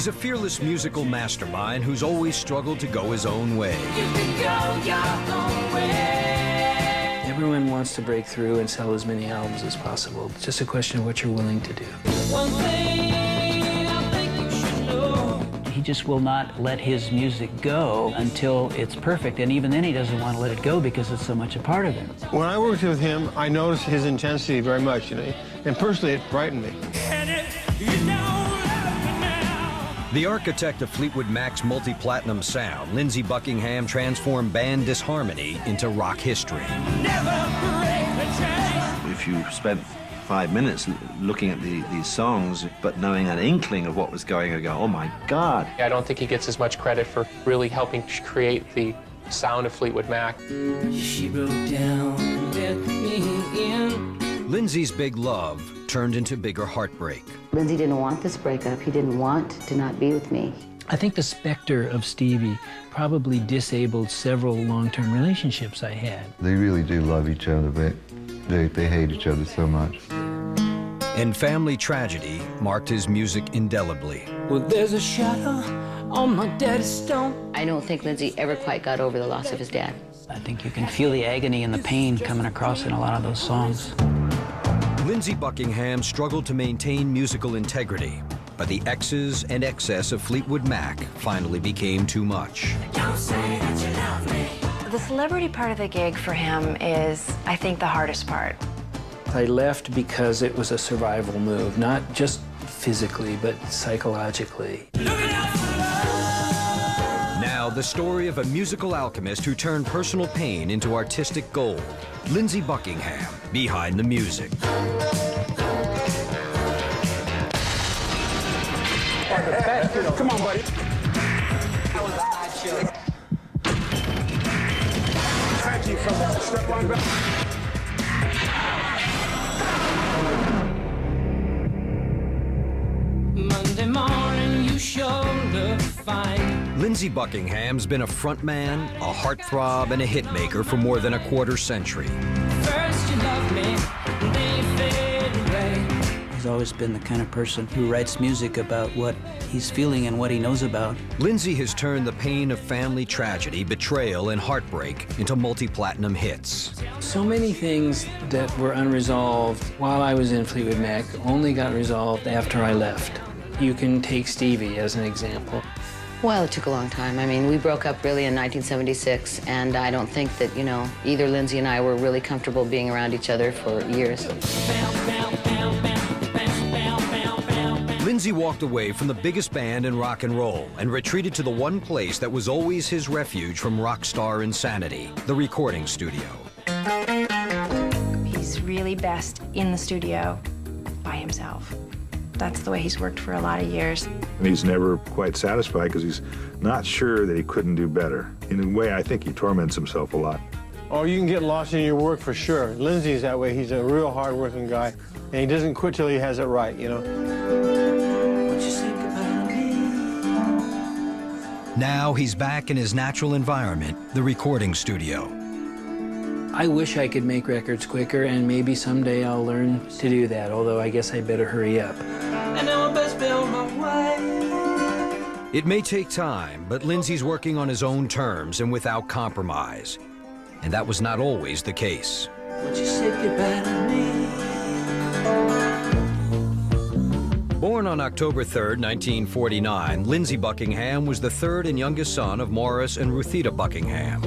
He's a fearless musical mastermind who's always struggled to go his own way. You can go your own way. Everyone wants to break through and sell as many albums as possible. It's just a question of what you're willing to do. One thing I think you should know. He just will not let his music go until it's perfect, and even then he doesn't want to let it go because it's so much a part of him. When I worked with him, I noticed his intensity very much, and personally it frightened me. The architect of Fleetwood Mac's multi-platinum sound, Lindsey Buckingham transformed band disharmony into rock history. If you spent 5 minutes looking at these songs, but knowing an inkling of what was going on, you go, oh my God. I don't think he gets as much credit for really helping create the sound of Fleetwood Mac. She broke down and let me in. Lindsey's big love turned into bigger heartbreak. Lindsey didn't want this breakup. He didn't want to not be with me. I think the specter of Stevie probably disabled several long-term relationships I had. They really do love each other, but they hate each other so much. And family tragedy marked his music indelibly. Well, there's a shadow on my daddy's stone. I don't think Lindsey ever quite got over the loss of his dad. I think you can feel the agony and the pain coming across in a lot of those songs. Lindsey Buckingham struggled to maintain musical integrity, but the excess and excess of Fleetwood Mac finally became too much. Don't say that you love me. The celebrity part of the gig for him is, I think, the hardest part. I left because it was a survival move, not just physically, but psychologically. Now, the story of a musical alchemist who turned personal pain into artistic gold. Lindsey Buckingham, behind the music. Come on, buddy. From step line back. Monday morning, you sure look fine. Lindsey Buckingham's been a frontman, a heartthrob, and a hitmaker for more than a quarter century. First you love me, then you fade away. He's always been the kind of person who writes music about what he's feeling and what he knows about. Lindsey has turned the pain of family tragedy, betrayal, and heartbreak into multi-platinum hits. So many things that were unresolved while I was in Fleetwood Mac only got resolved after I left. You can take Stevie as an example. Well, it took a long time. I mean, we broke up really in 1976, and I don't think that, either Lindsey and I were really comfortable being around each other for years. Lindsey walked away from the biggest band in rock and roll and retreated to the one place that was always his refuge from rock star insanity, the recording studio. He's really best in the studio by himself. That's the way he's worked for a lot of years. And he's never quite satisfied because he's not sure that he couldn't do better. In a way, I think he torments himself a lot. Oh, you can get lost in your work for sure. Lindsey's that way. He's a real hard-working guy, and he doesn't quit till he has it right, Now he's back in his natural environment, the recording studio. I wish I could make records quicker, and maybe someday I'll learn to do that, although I guess I better hurry up. And now I best be on my way. It may take time, but Lindsey's working on his own terms and without compromise. And that was not always the case. Would you say goodbye to me? Born on October 3rd, 1949, Lindsey Buckingham was the third and youngest son of Morris and Ruthita Buckingham.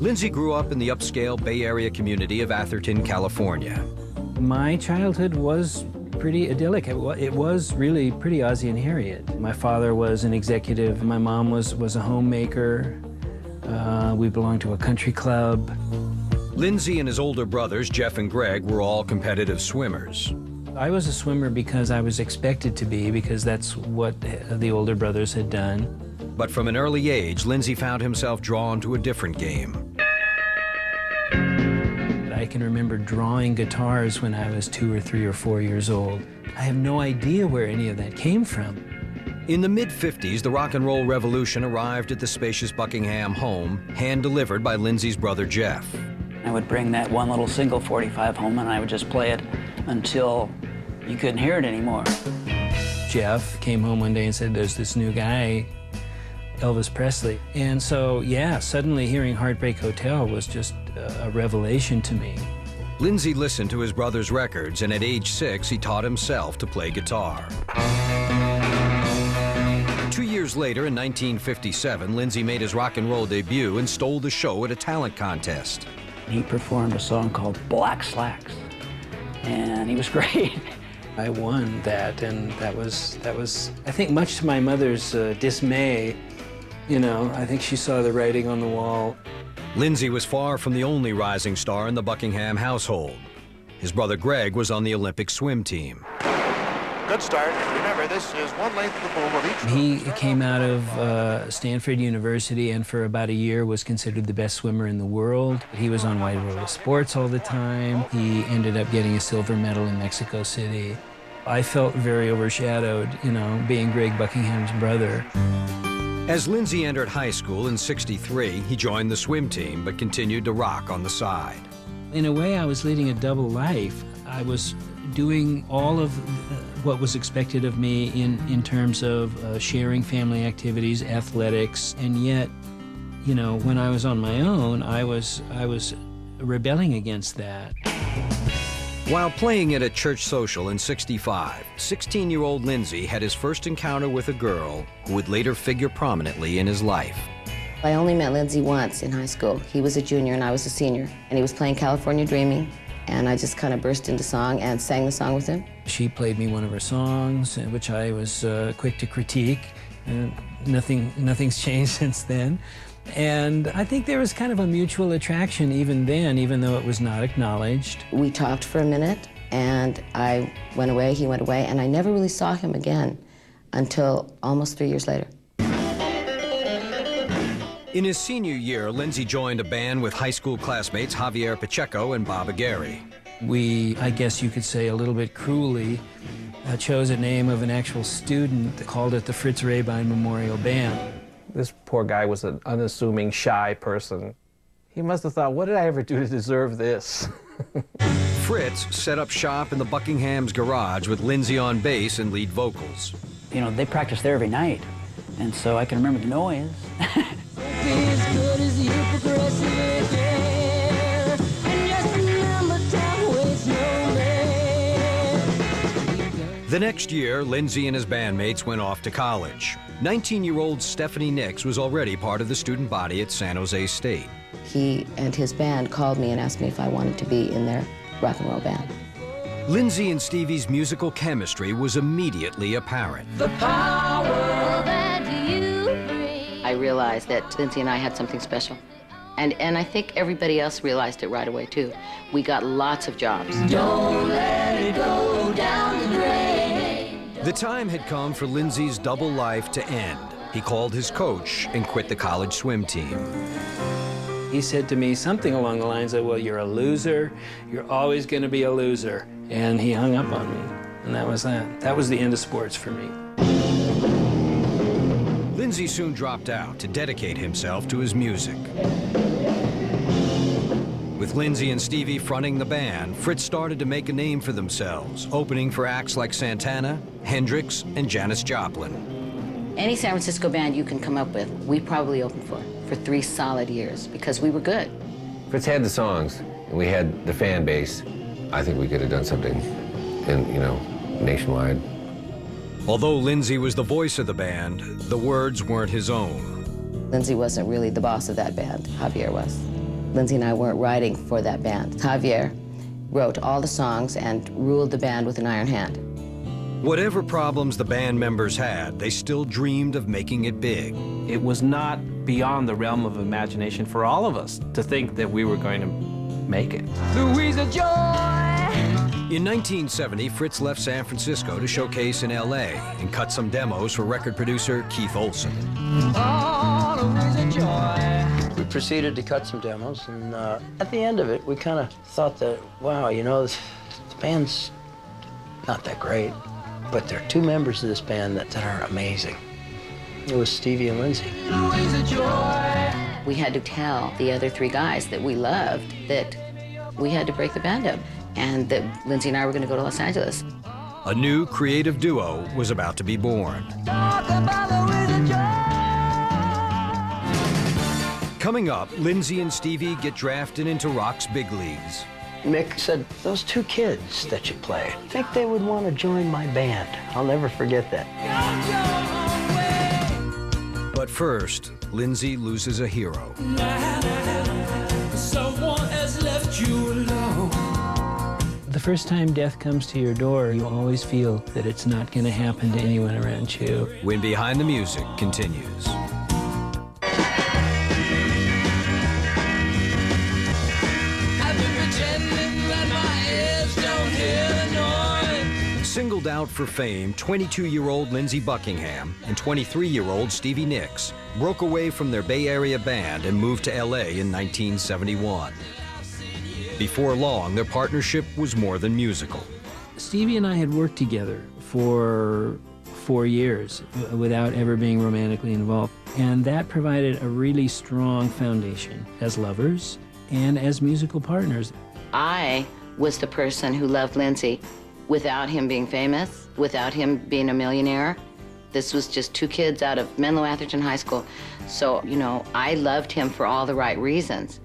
Lindsey grew up in the upscale Bay Area community of Atherton, California. My childhood was pretty idyllic. It was really pretty Ozzie and Harriet. My father was an executive. My mom was a homemaker. We belonged to a country club. Lindsey and his older brothers, Jeff and Greg, were all competitive swimmers. I was a swimmer because I was expected to be, because that's what the older brothers had done. But from an early age, Lindsey found himself drawn to a different game. I can remember drawing guitars when I was 2 or 3 or 4 years old. I have no idea where any of that came from. In the mid-50s, the rock and roll revolution arrived at the spacious Buckingham home, hand-delivered by Lindsey's brother Jeff. I would bring that one little single 45 home, and I would just play it until you couldn't hear it anymore. Jeff, came home one day and said, there's this new guy, Elvis Presley. And so, yeah, suddenly hearing Heartbreak Hotel was just a revelation to me. Lindsey listened to his brother's records, and at age 6, he taught himself to play guitar. 2 years later, in 1957, Lindsey made his rock and roll debut and stole the show at a talent contest. He performed a song called Black Slacks, and he was great. I won that, and that was, I think, much to my mother's dismay. You know, I think she saw the writing on the wall. Lindsey was far from the only rising star in the Buckingham household. His brother Greg was on the Olympic swim team. Good start. Remember, this is one length of the boom of each. He came out of Stanford University and for about a year was considered the best swimmer in the world. He was on Wide World of Sports all the time. He ended up getting a silver medal in Mexico City. I felt very overshadowed, you know, being Greg Buckingham's brother. As Lindsey entered high school in '63, he joined the swim team but continued to rock on the side. In a way, I was leading a double life. I was doing all of what was expected of me in terms of sharing family activities, athletics, and yet, you know, when I was on my own, I was rebelling against that. While playing at a church social in '65, 16-year-old Lindsey had his first encounter with a girl who would later figure prominently in his life. I only met Lindsey once in high school. He was a junior and I was a senior, and he was playing California Dreaming, and I just kind of burst into song and sang the song with him. She played me one of her songs, which I was quick to critique. Nothing's changed since then. And I think there was kind of a mutual attraction even then, even though it was not acknowledged. We talked for a minute, and I went away, he went away, and I never really saw him again until almost 3 years later. In his senior year, Lindsey joined a band with high school classmates Javier Pacheco and Bob Aguirre. We, I guess you could say a little bit cruelly, chose a name of an actual student, called it the Fritz Rehbein Memorial Band. This poor guy was an unassuming, shy person. He must have thought, what did I ever do to deserve this? Fritz set up shop in the Buckingham's garage with Lindsey on bass and lead vocals. You know, they practiced there every night, and so I can remember the noise. The next year, Lindsey and his bandmates went off to college. 19-year-old Stephanie Nicks was already part of the student body at San Jose State. He and his band called me and asked me if I wanted to be in their rock and roll band. Lindsey and Stevie's musical chemistry was immediately apparent. The power that you bring. I realized that Lindsey and I had something special. And I think everybody else realized it right away, too. We got lots of jobs. Don't let it go down the drain. The time had come for Lindsey's double life to end. He called his coach and quit the college swim team. He said to me something along the lines of, well, you're a loser. You're always going to be a loser. And he hung up on me. And that was that. That was the end of sports for me. Lindsey soon dropped out to dedicate himself to his music. With Lindsey and Stevie fronting the band, Fritz started to make a name for themselves, opening for acts like Santana, Hendrix, and Janis Joplin. Any San Francisco band you can come up with, we probably opened for 3 solid years because we were good. Fritz had the songs, and we had the fan base. I think we could have done something, nationwide. Although Lindsey was the voice of the band, the words weren't his own. Lindsey wasn't really the boss of that band. Javier was. Lindsey and I weren't writing for that band. Javier wrote all the songs and ruled the band with an iron hand. Whatever problems the band members had, they still dreamed of making it big. It was not beyond the realm of imagination for all of us to think that we were going to make it. Louisa Joy. In 1970, Fritz left San Francisco to showcase in L.A. and cut some demos for record producer Keith Olsen. Oh, Louisa Joy. We proceeded to cut some demos, and at the end of it, we kind of thought that, wow, this band's not that great, but there are 2 members of this band that are amazing. It was Stevie and Lindsey. Louisa Joy. We had to tell the other 3 guys that we loved that we had to break the band up and that Lindsey and I were going to go to Los Angeles. A new creative duo was about to be born. Coming up, Lindsey and Stevie get drafted into rock's big leagues. Mick said, those two kids that you play, I think they would want to join my band. I'll never forget that. But first, Lindsey loses a hero. Someone has left you alone. The first time death comes to your door, you always feel that it's not going to happen to anyone around you. When Behind the Music continues. Singled out for fame, 22-year-old Lindsey Buckingham and 23-year-old Stevie Nicks broke away from their Bay Area band and moved to LA in 1971. Before long, their partnership was more than musical. Stevie and I had worked together for 4 years without ever being romantically involved, and that provided a really strong foundation as lovers and as musical partners. I was the person who loved Lindsey without him being famous, without him being a millionaire. This was just two kids out of Menlo Atherton High School. So, you know, I loved him for all the right reasons.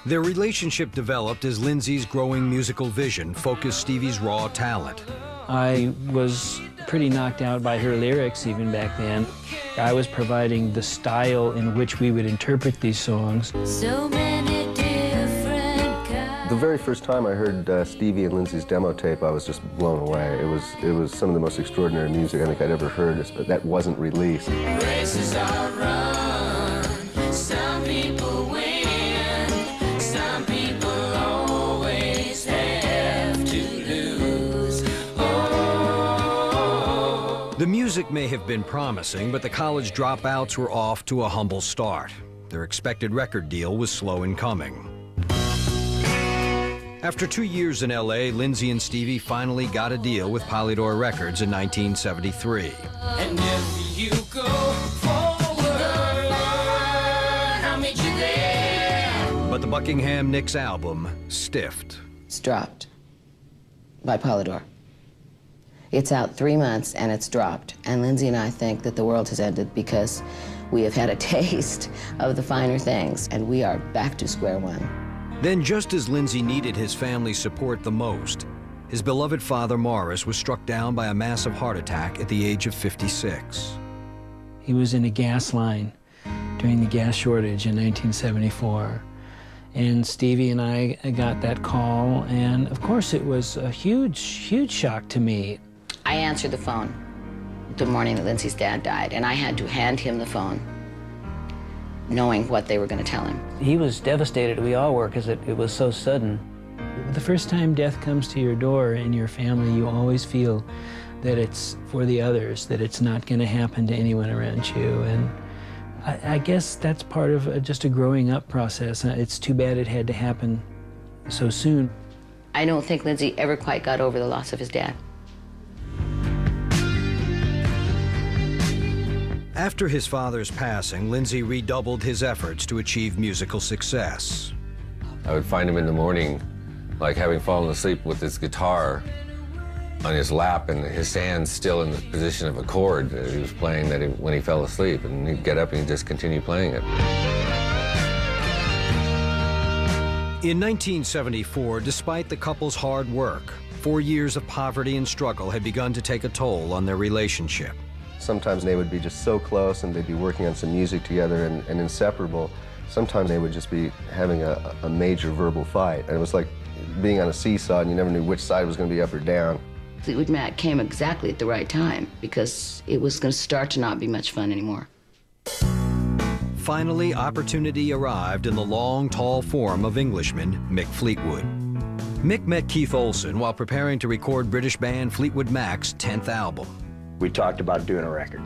Their relationship developed as Lindsey's growing musical vision focused Stevie's raw talent. I was pretty knocked out by her lyrics even back then. I was providing the style in which we would interpret these songs. So many different kinds. The very first time I heard Stevie and Lindsey's demo tape, I was just blown away. It was some of the most extraordinary music I think I'd ever heard, but that wasn't released. Races are run. Some people win. Some people always have to lose. The music may have been promising, but the college dropouts were off to a humble start. Their expected record deal was slow in coming. After 2 years in LA, Lindsey and Stevie finally got a deal with Polydor Records in 1973. And if you go forward, I'll meet you there. But the Buckingham Nicks album stiffed. It's dropped by Polydor. It's out 3 months and it's dropped. And Lindsey and I think that the world has ended because we have had a taste of the finer things and we are back to square one. Then, just as Lindsey needed his family's support the most, his beloved father Morris was struck down by a massive heart attack at the age of 56. He was in a gas line during the gas shortage in 1974. And Stevie and I got that call, and of course it was a huge, huge shock to me. I answered the phone the morning that Lindsey's dad died, and I had to hand him the phone, knowing what they were going to tell him. He was devastated. We all were, because it was so sudden. The first time death comes to your door in your family, you always feel that it's for the others, that it's not going to happen to anyone around you. And I guess that's part of just a growing up process. It's too bad it had to happen so soon. I don't think Lindsey ever quite got over the loss of his dad. After his father's passing, Lindsey redoubled his efforts to achieve musical success. I would find him in the morning, like having fallen asleep with his guitar on his lap and his hands still in the position of a chord that he was playing when he fell asleep, and he'd get up and he'd just continue playing it. In 1974, despite the couple's hard work, 4 years of poverty and struggle had begun to take a toll on their relationship. Sometimes they would be just so close and they'd be working on some music together and inseparable. Sometimes they would just be having a major verbal fight. And it was like being on a seesaw and you never knew which side was going to be up or down. Fleetwood Mac came exactly at the right time because it was going to start to not be much fun anymore. Finally, opportunity arrived in the long, tall form of Englishman Mick Fleetwood. Mick met Keith Olsen while preparing to record British band Fleetwood Mac's 10th album. We talked about doing a record.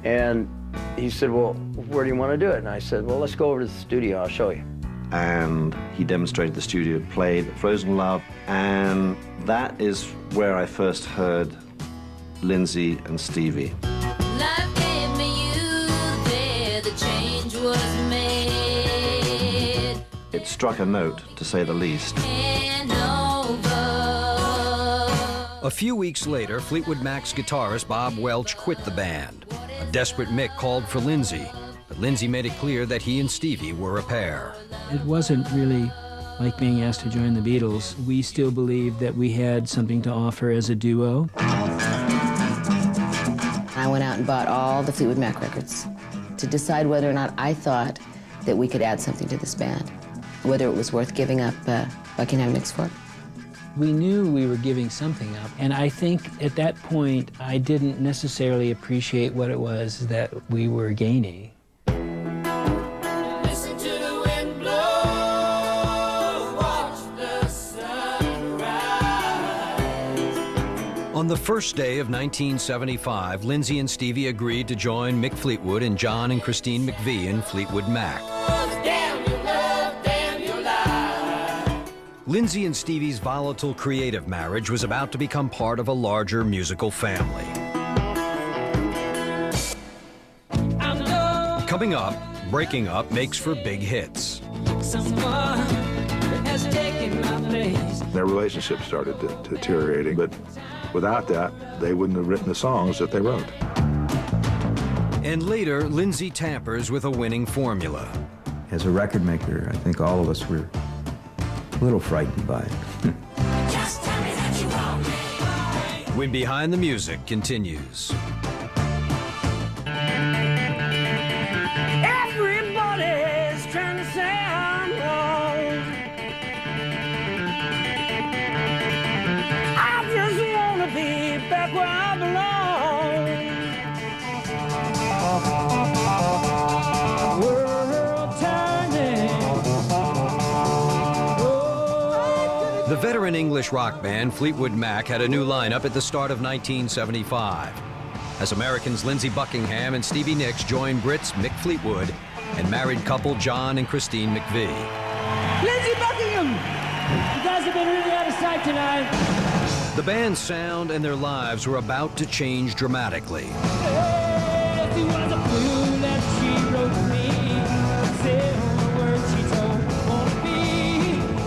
And he said, well, where do you want to do it? And I said, well, let's go over to the studio, I'll show you. And he demonstrated the studio, played Frozen Love, and that is where I first heard Lindsey and Stevie. Life gave me you there, the change was made. It struck a note, to say the least. A few weeks later, Fleetwood Mac's guitarist Bob Welch quit the band. A desperate Mick called for Lindsey, but Lindsey made it clear that he and Stevie were a pair. It wasn't really like being asked to join the Beatles. We still believed that we had something to offer as a duo. I went out and bought all the Fleetwood Mac records to decide whether or not I thought that we could add something to this band, whether it was worth giving up Buckingham Nicks for. We knew we were giving something up, and I think at that point I didn't necessarily appreciate what it was that we were gaining. Listen to the wind blow, watch the sun rise. On the first day of 1975, Lindsey and Stevie agreed to join Mick Fleetwood and John and Christine McVie in Fleetwood Mac. Lindsey and Stevie's volatile creative marriage was about to become part of a larger musical family. Coming up, breaking up makes for big hits. Their relationship started deteriorating, but without that, they wouldn't have written the songs that they wrote. And later, Lindsey tampers with a winning formula. As a record maker, I think all of us were a little frightened by it. Just tell me that you want me. When Behind the Music continues. Everybody's trying to say I'm wrong. I just want to be back where I belong. World turning. The veteran English rock band Fleetwood Mac had a new lineup at the start of 1975. As Americans Lindsey Buckingham and Stevie Nicks joined Brits Mick Fleetwood and married couple John and Christine McVie. Lindsey Buckingham! You guys have been really out of sight tonight. The band's sound and their lives were about to change dramatically.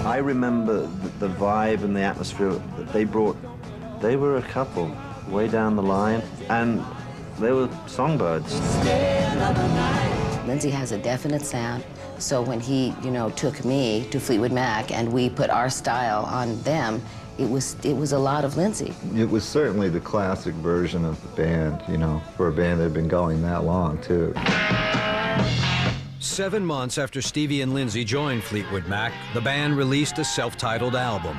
I remember the vibe and the atmosphere that they brought. They were a couple way down the line, and they were songbirds. Lindsey has a definite sound, so when he, took me to Fleetwood Mac and we put our style on them, it was a lot of Lindsey. It was certainly the classic version of the band, for a band that had been going that long, too. 7 months after Stevie and Lindsey joined Fleetwood Mac, the band released a self-titled album.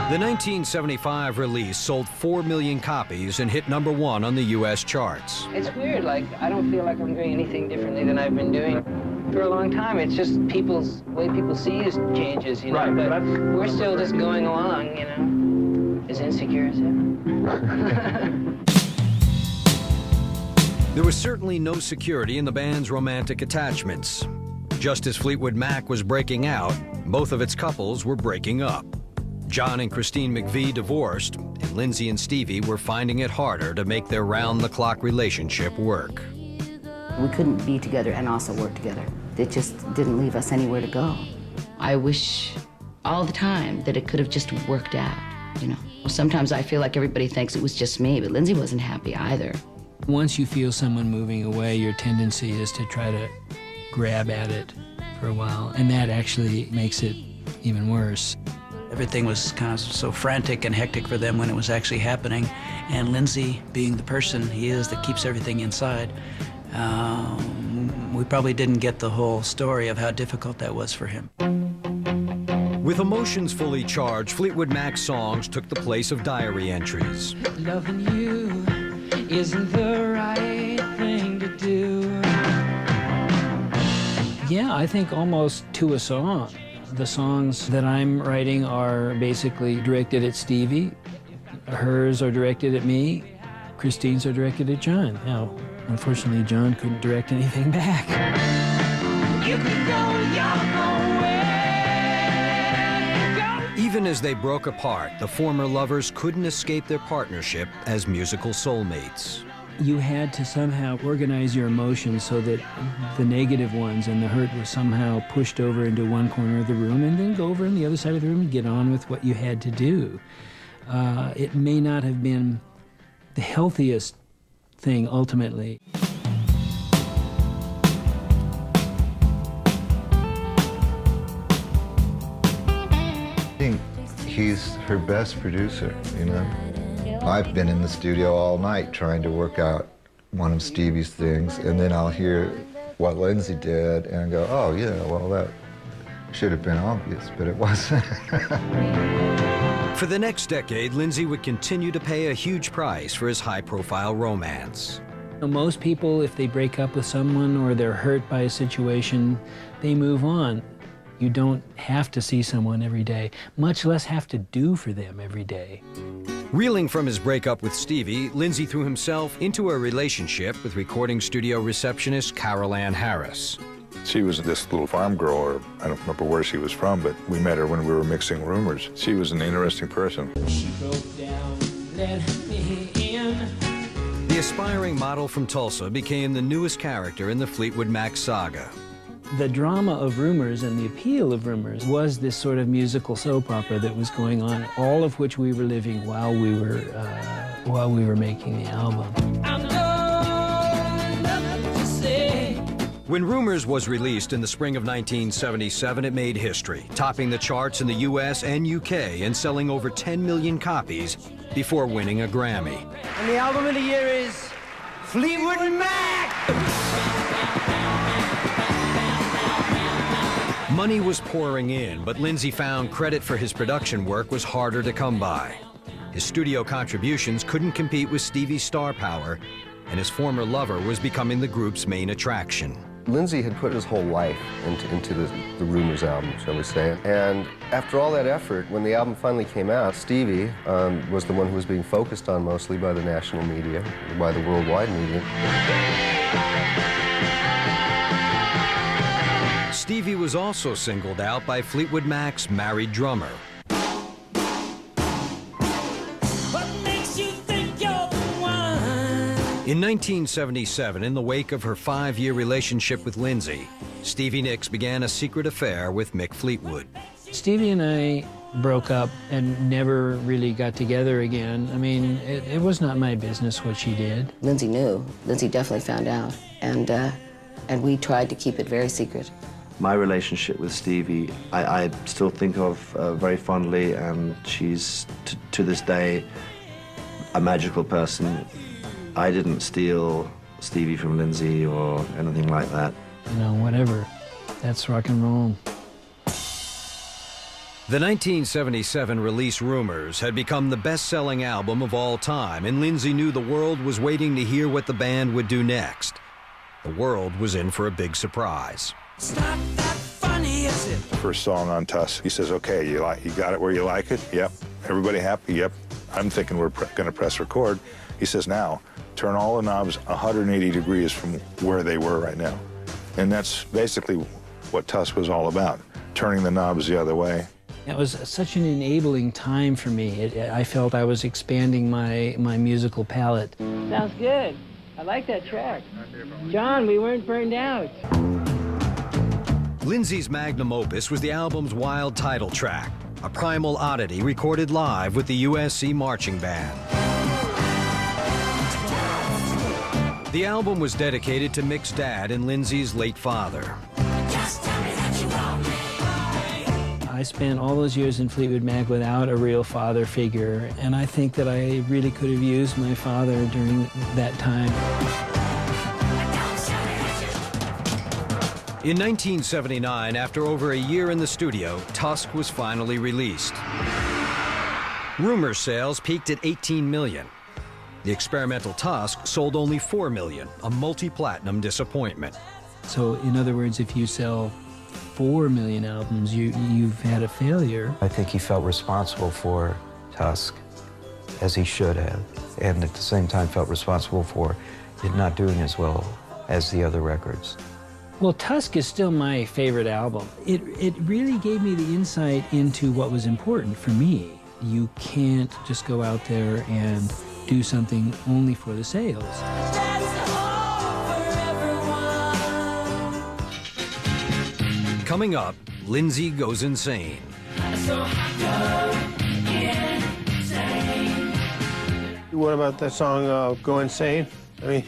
The 1975 release sold 4 million copies and hit #1 on the U.S. charts. It's weird, I don't feel like I'm doing anything differently than I've been doing for a long time. It's just the way people see us changes, Right, but we're still just going along, as insecure as ever. There was certainly no security in the band's romantic attachments. Just as Fleetwood Mac was breaking out, both of its couples were breaking up. John and Christine McVie divorced, and Lindsey and Stevie were finding it harder to make their round-the-clock relationship work. We couldn't be together and also work together. It just didn't leave us anywhere to go. I wish all the time that it could have just worked out, Sometimes I feel like everybody thinks it was just me, but Lindsey wasn't happy either. Once you feel someone moving away, your tendency is to try to grab at it for a while, and that actually makes it even worse. Everything was kind of so frantic and hectic for them when it was actually happening, and Lindsey, being the person he is that keeps everything inside, we probably didn't get the whole story of how difficult that was for him. With emotions fully charged, Fleetwood Mac's songs took the place of diary entries. Loving you isn't the right thing to do. Yeah, I think almost to a song. The songs that I'm writing are basically directed at Stevie. Hers are directed at me. Christine's are directed at John. Now, unfortunately, John couldn't direct anything back. You can go your own way. Even as they broke apart, the former lovers couldn't escape their partnership as musical soulmates. you had to somehow organize your emotions so that the negative ones and the hurt was somehow pushed over into one corner of the room and then go over on the other side of the room and get on with what you had to do. It may not have been the healthiest thing ultimately. I think he's her best producer, you know? I've been in the studio all night trying to work out one of Stevie's things, and then I'll hear what Lindsey did and go, oh, yeah, well, that should have been obvious, but it wasn't. For the next decade, Lindsey would continue to pay a huge price for his high-profile romance. Most people, if they break up with someone or they're hurt by a situation, they move on. You don't have to see someone every day, much less have to do for them every day. Reeling from his breakup with Stevie, Lindsey threw himself into a relationship with recording studio receptionist Carol Ann Harris. She was this little farm girl, or I don't remember where she was from, but we met her when we were mixing Rumors. She was an interesting person. She broke down, let me in. The aspiring model from Tulsa became the newest character in the Fleetwood Mac saga. The drama of Rumors and the appeal of Rumors was this sort of musical soap opera that was going on, all of which we were living while we were making the album. When Rumors was released in the spring of 1977, it made history, topping the charts in the US and UK and selling over 10 million copies before winning a Grammy. And the album of the year is Fleetwood Mac! Money was pouring in, but Lindsey found credit for his production work was harder to come by. His studio contributions couldn't compete with Stevie's star power, and his former lover was becoming the group's main attraction. Lindsey had put his whole life into the Rumors album, shall we say. And after all that effort, when the album finally came out, Stevie was the one who was being focused on mostly by the national media, by the worldwide media. Stevie was also singled out by Fleetwood Mac's married drummer. In 1977, in the wake of her 5-year relationship with Lindsey, Stevie Nicks began a secret affair with Mick Fleetwood. Stevie and I broke up and never really got together again. I mean, it was not my business what she did. Lindsey knew. Lindsey definitely found out, and we tried to keep it very secret. My relationship with Stevie, I still think of very fondly, and she's, to this day, a magical person. I didn't steal Stevie from Lindsey or anything like that. You know, whatever. That's rock and roll. The 1977 release Rumors had become the best-selling album of all time, and Lindsey knew the world was waiting to hear what the band would do next. The world was in for a big surprise. It's not that funny, is it? First song on Tusk, he says, okay, you got it where you like it? Yep. Everybody happy? Yep. I'm thinking we're going to press record. He says, now, turn all the knobs 180 degrees from where they were right now. And that's basically what Tusk was all about, turning the knobs the other way. It was such an enabling time for me. I felt I was expanding my musical palette. Sounds good. I like that track. John, we weren't burned out. Lindsey's magnum opus was the album's wild title track, a primal oddity recorded live with the USC Marching Band. The album was dedicated to Mick's dad and Lindsey's late father. I spent all those years in Fleetwood Mac without a real father figure, and I think that I really could have used my father during that time. In 1979, after over a year in the studio, Tusk was finally released. Rumors sales peaked at 18 million. The experimental Tusk sold only 4 million, a multi-platinum disappointment. So, in other words, if you sell 4 million albums, you've had a failure. I think he felt responsible for Tusk, as he should have, and at the same time felt responsible for it not doing as well as the other records. Well, Tusk is still my favorite album. It really gave me the insight into what was important for me. You can't just go out there and do something only for the sales. Coming up, Lindsey goes insane. What about that song, Go Insane? I mean,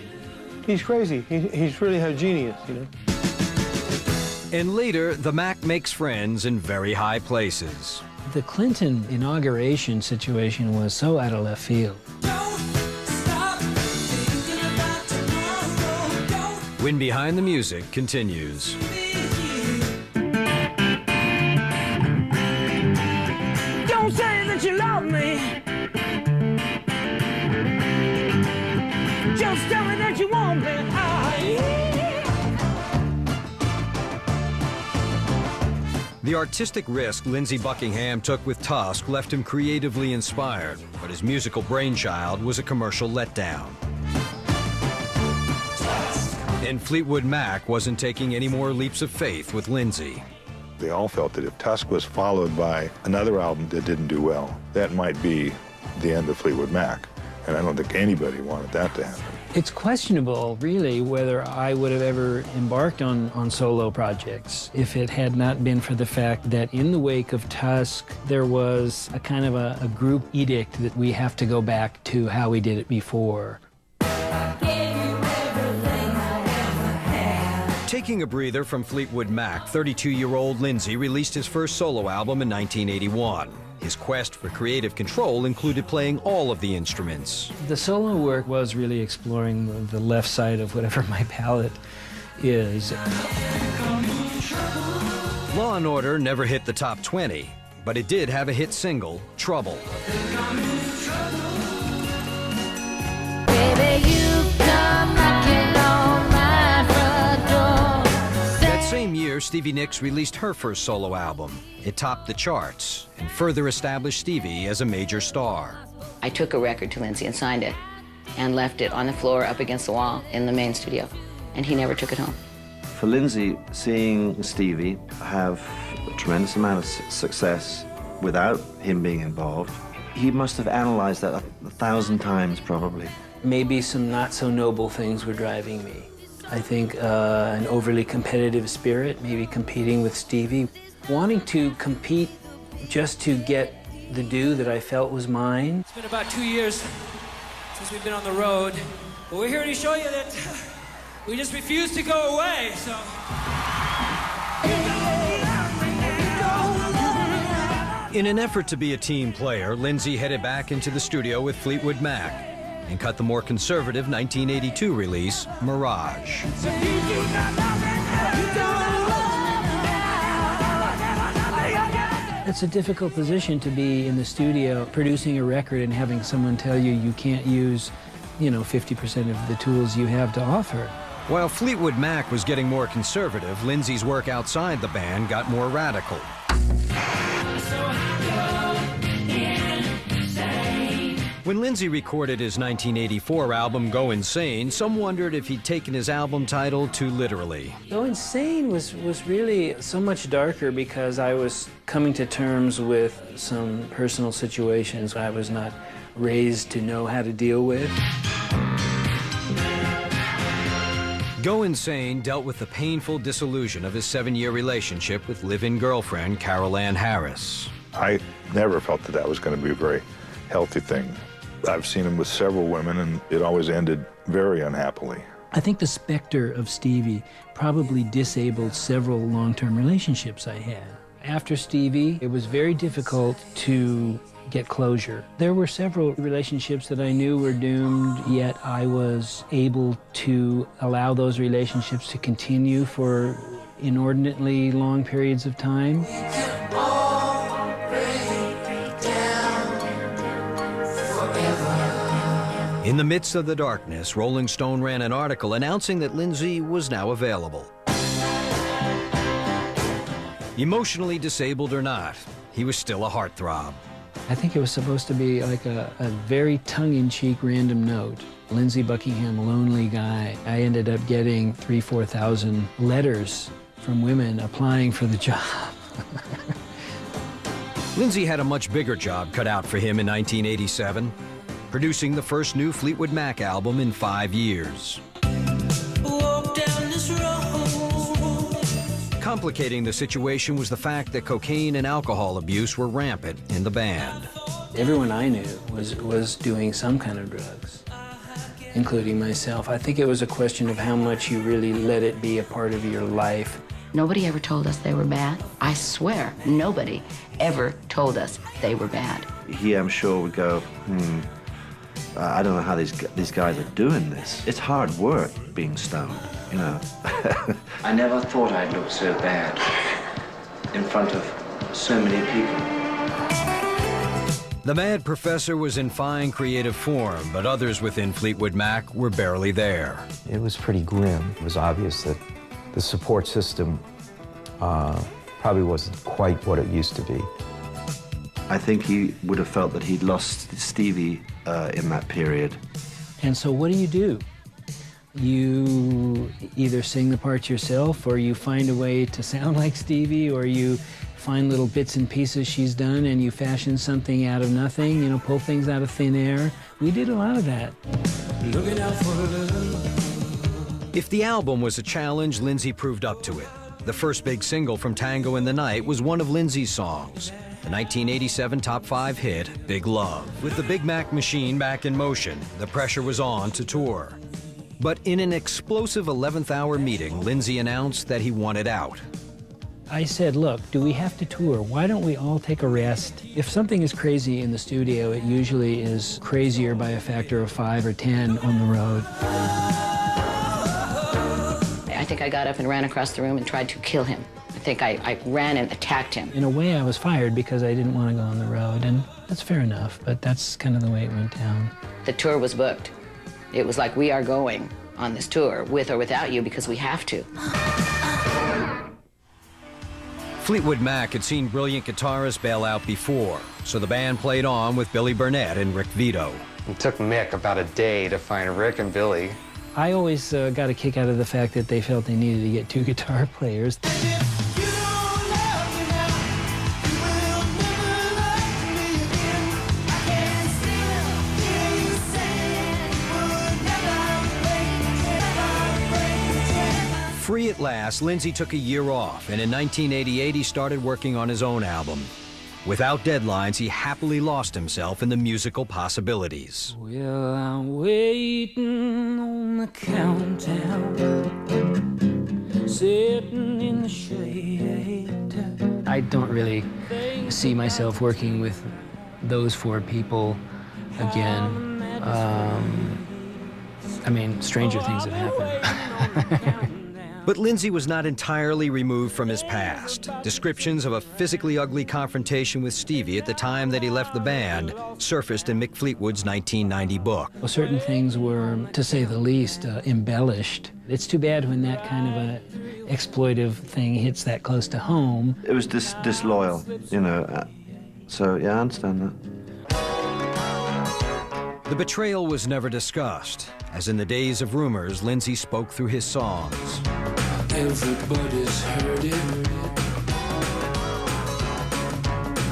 he's crazy. He's really a genius, you know? And later, the Mac makes friends in very high places. The Clinton inauguration situation was so out of left field. When Behind the Music continues. Don't say that you love me. Just tell me that you want me. The artistic risk Lindsey Buckingham took with Tusk left him creatively inspired, but his musical brainchild was a commercial letdown. And Fleetwood Mac wasn't taking any more leaps of faith with Lindsey. They all felt that if Tusk was followed by another album that didn't do well, that might be the end of Fleetwood Mac. And I don't think anybody wanted that to happen. It's questionable, really, whether I would have ever embarked on solo projects if it had not been for the fact that in the wake of Tusk, there was a kind of a group edict that we have to go back to how we did it before. Taking a breather from Fleetwood Mac, 32-year-old Lindsey released his first solo album in 1981. His quest for creative control included playing all of the instruments. The solo work was really exploring the left side of whatever my palette is. Law and Order never hit the top 20, but it did have a hit single, Trouble. Baby, you come knocking on my front door. That same year, Stevie Nicks released her first solo album. It topped the charts and further established Stevie as a major star. I took a record to Lindsey and signed it and left it on the floor up against the wall in the main studio, and he never took it home. For Lindsey, seeing Stevie have a tremendous amount of success without him being involved, he must have analyzed that 1,000 times, probably. Maybe some not so noble things were driving me. I think an overly competitive spirit, maybe competing with Stevie. Wanting to compete just to get the due that I felt was mine. It's been about 2 years since we've been on the road, but we're here to show you that we just refuse to go away, so. In an effort to be a team player, Lindsey headed back into the studio with Fleetwood Mac and cut the more conservative 1982 release, Mirage. It's a difficult position to be in the studio producing a record and having someone tell you you can't use, 50% of the tools you have to offer. While Fleetwood Mac was getting more conservative, Lindsey's work outside the band got more radical. When Lindsey recorded his 1984 album, Go Insane, some wondered if he'd taken his album title too literally. Go Insane was really so much darker because I was coming to terms with some personal situations I was not raised to know how to deal with. Go Insane dealt with the painful disillusion of his 7-year relationship with live-in girlfriend Carol Ann Harris. I never felt that was going to be a very healthy thing. I've seen him with several women, and it always ended very unhappily. I think the specter of Stevie probably disabled several long-term relationships I had. After Stevie, it was very difficult to get closure. There were several relationships that I knew were doomed, yet I was able to allow those relationships to continue for inordinately long periods of time. In the midst of the darkness, Rolling Stone ran an article announcing that Lindsey was now available. Emotionally disabled or not, he was still a heartthrob. I think it was supposed to be like a very tongue-in-cheek random note. Lindsey Buckingham, lonely guy. I ended up getting 3,000-4,000 letters from women applying for the job. Lindsey had a much bigger job cut out for him in 1987. producing the first new Fleetwood Mac album in 5 years. Walk down this road. Complicating the situation was the fact that cocaine and alcohol abuse were rampant in the band. Everyone I knew was doing some kind of drugs, including myself. I think it was a question of how much you really let it be a part of your life. Nobody ever told us they were bad. I swear, nobody ever told us they were bad. He, I'm sure, would go, I don't know how these guys are doing this. It's hard work being stoned, you know. I never thought I'd look so bad in front of so many people. The Mad Professor was in fine creative form, but others within Fleetwood Mac were barely there. It was pretty grim. It was obvious that the support system probably wasn't quite what it used to be. I think he would have felt that he'd lost Stevie in that period. And so what do? You either sing the parts yourself, or you find a way to sound like Stevie, or you find little bits and pieces she's done and you fashion something out of nothing, you know, pull things out of thin air. We did a lot of that. Looking out for love. If the album was a challenge, Lindsey proved up to it. The first big single from Tango in the Night was one of Lindsey's songs, the 1987 top 5 hit, Big Love. With the Big Mac machine back in motion, the pressure was on to tour. But in an explosive 11th hour meeting, Lindsey announced that he wanted out. I said, look, do we have to tour? Why don't we all take a rest? If something is crazy in the studio, it usually is crazier by a factor of 5 or 10 on the road. I think I got up and ran across the room and tried to kill him. I think I ran and attacked him. In a way, I was fired because I didn't want to go on the road, and that's fair enough, but that's kind of the way it went down. The tour was booked. It was like, we are going on this tour, with or without you, because we have to. Fleetwood Mac had seen brilliant guitarists bail out before, so the band played on with Billy Burnett and Rick Vito. It took Mick about a day to find Rick and Billy. I always got a kick out of the fact that they felt they needed to get 2 guitar players. Free at last, Lindsey took a year off, and in 1988 he started working on his own album. Without deadlines, he happily lost himself in the musical possibilities. Well, I'm waiting on the countdown, sitting in the shade. I don't really see myself working with those 4 people again. I mean, stranger things have happened. But Lindsey was not entirely removed from his past. Descriptions of a physically ugly confrontation with Stevie at the time that he left the band surfaced in Mick Fleetwood's 1990 book. Well, certain things were, to say the least, embellished. It's too bad when that kind of a exploitive thing hits that close to home. It was disloyal, you know, so yeah, I understand that. The betrayal was never discussed. As in the days of rumors, Lindsey spoke through his songs. Everybody's heard it,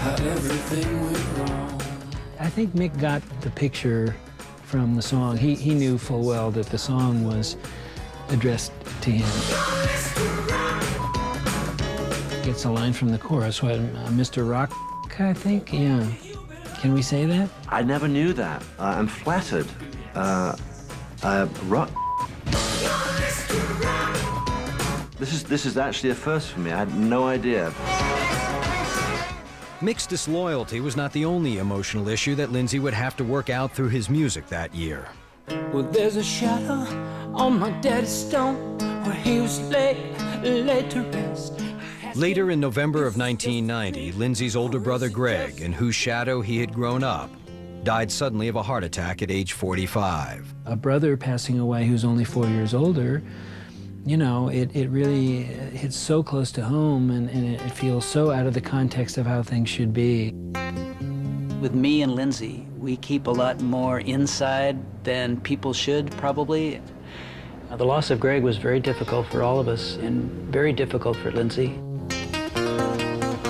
how everything went wrong. I think Mick got the picture from the song. He knew full well that the song was addressed to him. It's a line from the chorus, what, Mr. Rock, I think? Yeah. Can we say that? I never knew that. I'm flattered. Rock. This is actually a first for me. I had no idea. Mick's disloyalty was not the only emotional issue that Lindsey would have to work out through his music that year. Well, there's a shadow on my daddy's stone where he was laid to rest. Later in November of 1990, Lindsey's older brother Greg, in whose shadow he had grown up, died suddenly of a heart attack at age 45. A brother passing away who's only 4 years older, you know, it really hits so close to home, and it feels so out of the context of how things should be. With me and Lindsey, we keep a lot more inside than people should, probably. The loss of Greg was very difficult for all of us, and very difficult for Lindsey.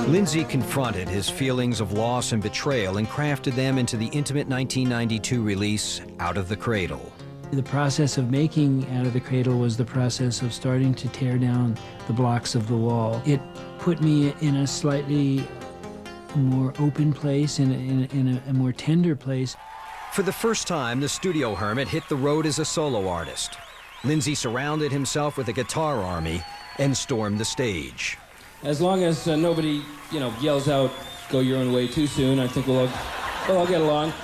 Lindsey confronted his feelings of loss and betrayal and crafted them into the intimate 1992 release, Out of the Cradle. The process of making Out of the Cradle was the process of starting to tear down the blocks of the wall. It put me in a slightly more open place, in a more tender place. For the first time, the studio hermit hit the road as a solo artist. Lindsey surrounded himself with a guitar army and stormed the stage. As long as nobody, yells out, "Go your own way" too soon, I think we'll all get along.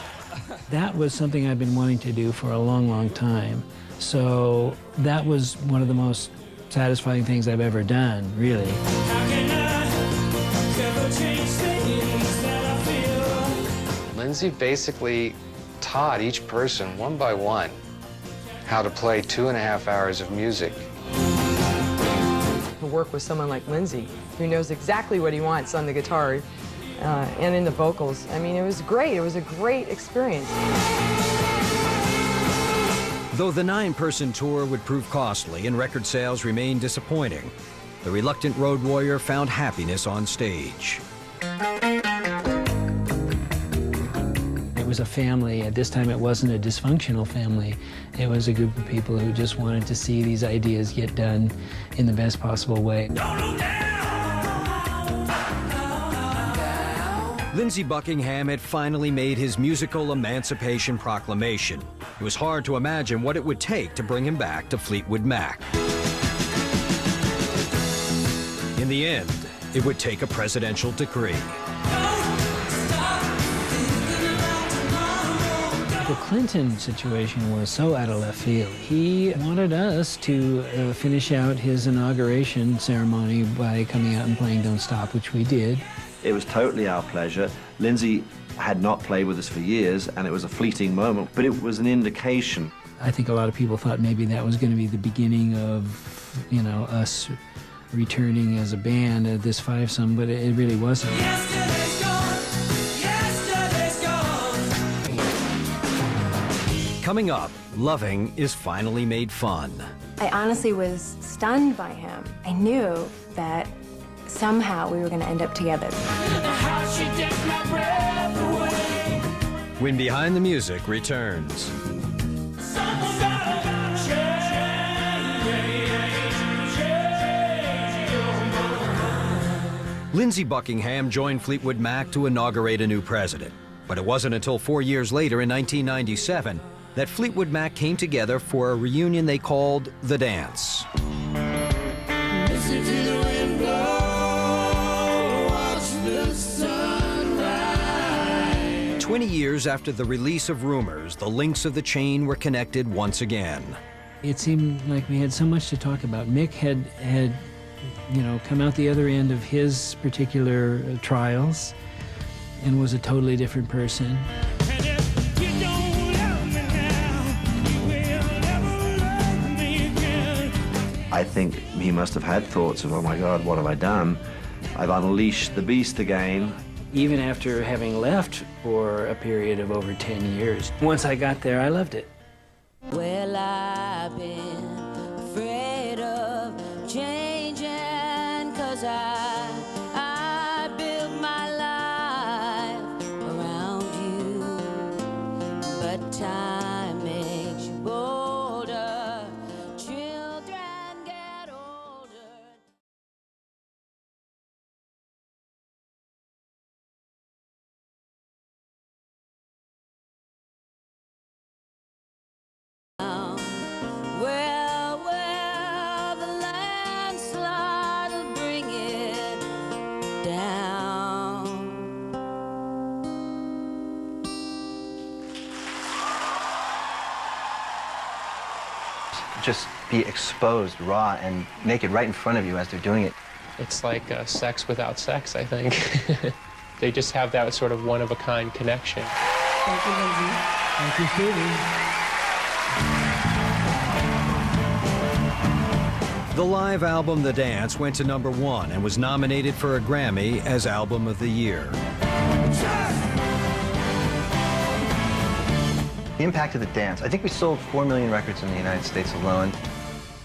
That was something I've been wanting to do for a long, long time. So that was one of the most satisfying things I've ever done, really. Lindsey basically taught each person one by one how to play 2.5 hours of music. To work with someone like Lindsey, who knows exactly what he wants on the guitar and in the vocals. I mean, it was great. It was a great experience. Though the 9-person tour would prove costly and record sales remained disappointing, the reluctant road warrior found happiness on stage. It was a family. At this time, it wasn't a dysfunctional family. It was a group of people who just wanted to see these ideas get done in the best possible way. Lindsey Buckingham had finally made his musical emancipation proclamation. It was hard to imagine what it would take to bring him back to Fleetwood Mac. In the end, it would take a presidential decree. The Clinton situation was so out of left field. He wanted us to finish out his inauguration ceremony by coming out and playing Don't Stop, which we did. It was totally our pleasure. Lindsey had not played with us for years, and it was a fleeting moment, but it was an indication. I think a lot of people thought maybe that was going to be the beginning of, us returning as a band at this fivesome, but it really wasn't. Coming up, Loving is finally made fun. I honestly was stunned by him. I knew that somehow we were going to end up together. When Behind the Music returns. Lindsey Buckingham joined Fleetwood Mac to inaugurate a new president. But it wasn't until 4 years later in 1997 that Fleetwood Mac came together for a reunion they called The Dance. 20 years after the release of Rumors, the links of the chain were connected once again. It seemed like we had so much to talk about. Mick had come out the other end of his particular trials and was a totally different person. I think he must have had thoughts of, oh my God, what have I done? I've unleashed the beast again. Even after having left for a period of over 10 years, once I got there, I loved it. Well, I've been afraid of changing, 'cause I built my life around you, but time makes you bolder, children get older. Well, the landslide will bring it down. Just be exposed raw and naked right in front of you as they're doing it. It's like sex without sex, I think. They just have that sort of one-of-a-kind connection. Thank you, Lindsey. Thank you, Stevie. The live album The Dance went to #1 and was nominated for a Grammy as Album of the Year. The impact of The Dance. I think we sold 4 million records in the United States alone.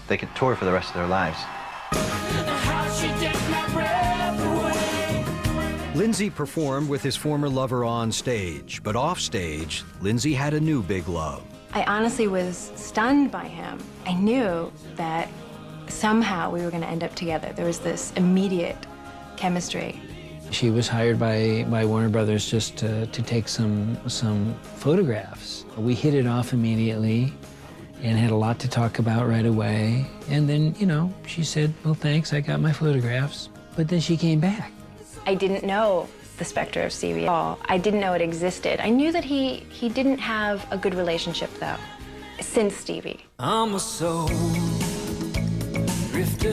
They could tour for the rest of their lives. Lindsey performed with his former lover on stage, but off stage, Lindsey had a new big love. I honestly was stunned by him. I knew that somehow we were going to end up together. There was this immediate chemistry. She was hired by Warner Brothers just to take some photographs. We hit it off immediately and had a lot to talk about right away. And then, you know, she said, well, thanks, I got my photographs. But then she came back. I didn't know the specter of Stevie at all. I didn't know it existed. I knew that he didn't have a good relationship, though, since Stevie. I'm a soul drifter.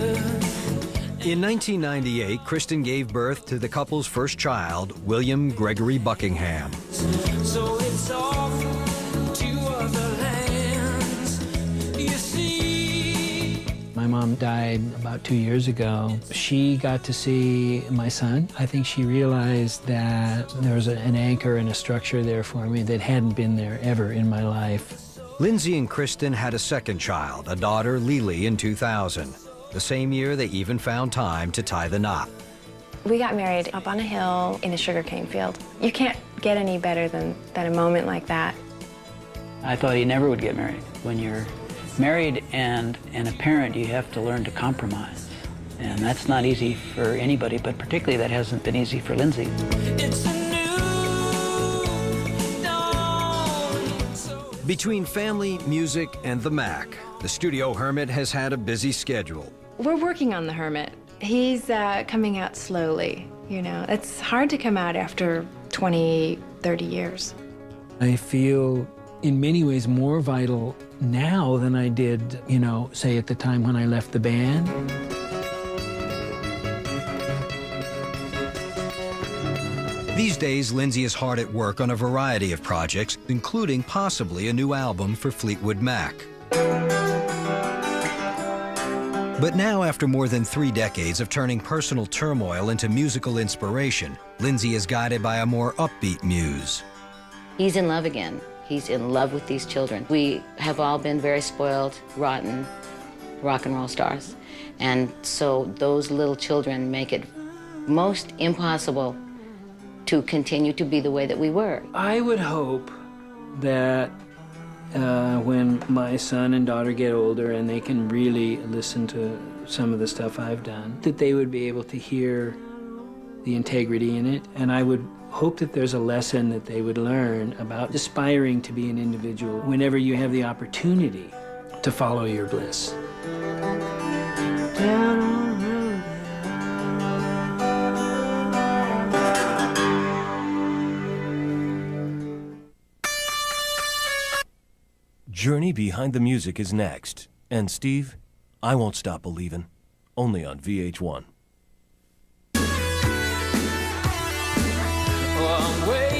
In 1998, Kristen gave birth to the couple's first child, William Gregory Buckingham. So it's off to other lands, you see. My mom died about 2 years ago. She got to see my son. I think she realized that there was an anchor and a structure there for me that hadn't been there ever in my life. Lindsey and Kristen had a second child, a daughter, Lily, in 2000. The same year, they even found time to tie the knot. We got married up on a hill in a sugarcane field. You can't get any better than a moment like that. I thought he never would get married. When you're married and a parent, you have to learn to compromise. And that's not easy for anybody, but particularly that hasn't been easy for Lindsey. Between family, music, and the Mac, the studio hermit has had a busy schedule. We're working on the Hermit. He's coming out slowly, you know. It's hard to come out after 20, 30 years. I feel in many ways more vital now than I did, you know, say at the time when I left the band. These days, Lindsey is hard at work on a variety of projects, including possibly a new album for Fleetwood Mac. But now, after more than 3 decades of turning personal turmoil into musical inspiration, Lindsey is guided by a more upbeat muse. He's in love again. He's in love with these children. We have all been very spoiled, rotten rock and roll stars. And so those little children make it most impossible to continue to be the way that we were. I would hope that when my son and daughter get older and they can really listen to some of the stuff I've done, that they would be able to hear the integrity in it. And I would hope that there's a lesson that they would learn about aspiring to be an individual whenever you have the opportunity to follow your bliss. Journey Behind the Music is next. And Steve, I Won't Stop Believin', only on VH1. Oh, I'm way